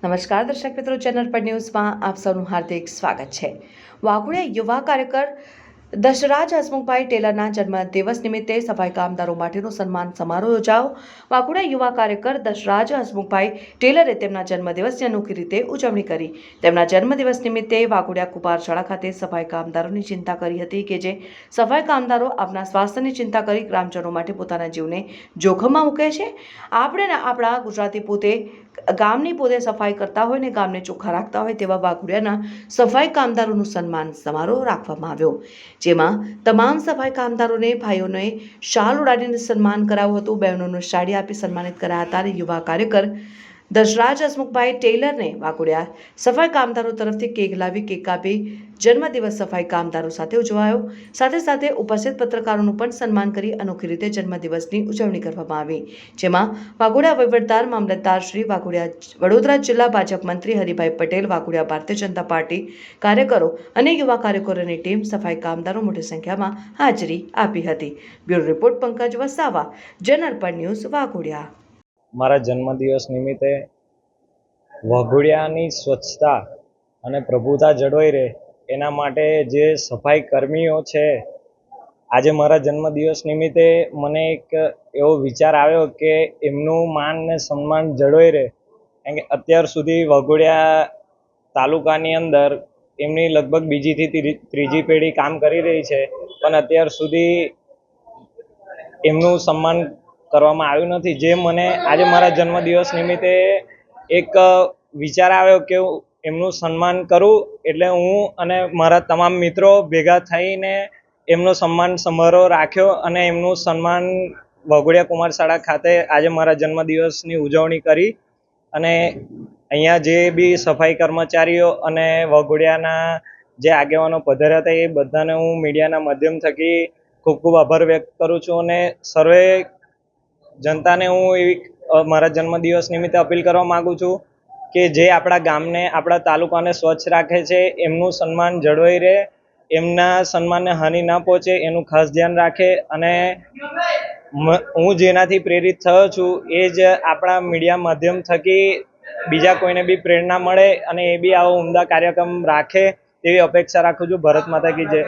નમસ્કાર દર્શક મિત્રો, ચેનલ પર ન્યૂઝમાં આપ સૌનું હાર્દિક સ્વાગત છે। વાઘોડિયા યુવા કાર્યકર દશરાજ હસમુખભાઈ ટેલરના જન્મદિવસ નિમિત્તે સફાઈ કામદારો માટેનો સન્માન સમારોહ યોજાયો। વાઘોડિયા યુવા કાર્યકર દશરાજ હસમુખભાઈ ટેલરે તેમના જન્મદિવસની અનોખી રીતે ઉજવણી કરી। તેમના જન્મદિવસ નિમિત્તે વાઘોડિયા કુપાર શાળા ખાતે સફાઈ કામદારોની ચિંતા કરી હતી કે જે સફાઈ કામદારો આપના સ્વાસ્થ્યની ચિંતા કરી ગ્રામજનો માટે પોતાના જીવને જોખમમાં મૂકે છે। આપણે આપણા ગુજરાતી પોતે ગામની પોતે સફાઈ કરતા હોય ને ગામને ચોખ્ખા રાખતા હોય તેવા વાઘોડિયાના સફાઈ કામદારોનું સન્માન સમારોહ રાખવામાં આવ્યો, જેમાં તમામ સફાઈ કામદારોને ભાઈઓને શાલ ઉડાડીને સન્માન કરાયું હતું, બહેનોને સાડી આપી સન્માનિત કર્યા હતા અને યુવા કાર્યકર દશરાજ હસમુખભાઈ ટેલરને વાઘોડિયા સફાઈ કામદારો તરફથી કેક લાવી કેક કાપી જન્મદિવસ સફાઈ કામદારો સાથે ઉજવાયો। સાથે સાથે ઉપસ્થિત પત્રકારોનું પણ સન્માન કરી અનોખી રીતે જન્મદિવસની ઉજવણી કરવામાં આવી, જેમાં વાઘોડિયા વહીવટદાર મામલતદાર શ્રી વાઘોડિયા, વડોદરા જિલ્લા ભાજપ મંત્રી હરિભાઈ પટેલ, વાઘોડિયા ભારતીય જનતા પાર્ટી કાર્યકરો અને યુવા કાર્યકરોની ટીમ સફાઈ કામદારો મોટી સંખ્યામાં હાજરી આપી હતી। Bureau report Pankaj Vasava, general પર ન્યૂઝ, વાઘોડિયા। મારા જન્મદિવસ નિમિત્તે વાઘોડિયાની સ્વચ્છતા અને પ્રભુતા જળવાઈ રહે એના માટે જે સફાઈ કર્મીઓ છે, આજે મારા જન્મદિવસ નિમિત્તે મને એક એવો વિચાર આવ્યો કે એમનું માન ને સન્માન જળવાઈ રહે, કારણ કે અત્યાર સુધી વાઘોડિયા તાલુકાની અંદર એમની લગભગ બીજીથી ત્રીજી પેઢી કામ કરી રહી છે, પણ અત્યાર સુધી એમનું સન્માન કરવામાં આવ્યું નથી। જે મને આજે મારા જન્મદિવસ નિમિત્તે એક વિચાર આવ્યો કે એમનું સન્માન કરું, એટલે હું અને મારા તમામ મિત્રો ભેગા થઈને એમનો સન્માન સમારોહ રાખ્યો અને એમનું સન્માન વાઘોડિયા કુમાર શાળા ખાતે આજે મારા જન્મદિવસની ઉજવણી કરી। અને અહીંયા જે બી સફાઈ કર્મચારીઓ અને વાઘોડિયાના જે આગેવાનો પધાર્યા હતા એ બધાને હું મીડિયાના માધ્યમ થકી ખૂબ ખૂબ આભાર વ્યક્ત કરું છું અને સર્વે જનતાને હું એવી મારા જન્મદિવસ નિમિત્તે અપીલ કરવા માગું છું કે જે આપણા ગામને, આપણા તાલુકાને સ્વચ્છ રાખે છે એમનું સન્માન જળવાઈ રહે, એમના સન્માનને હાનિ ના પહોંચે એનું ખાસ ધ્યાન રાખે। અને હું જેનાથી પ્રેરિત થયો છું એ જ આપણા મીડિયા માધ્યમ થકી બીજા કોઈને બી પ્રેરણા મળે અને એ બી આવો ઉમદા કાર્યક્રમ રાખે તેવી અપેક્ષા રાખું છું। ભારત માતા કી જય।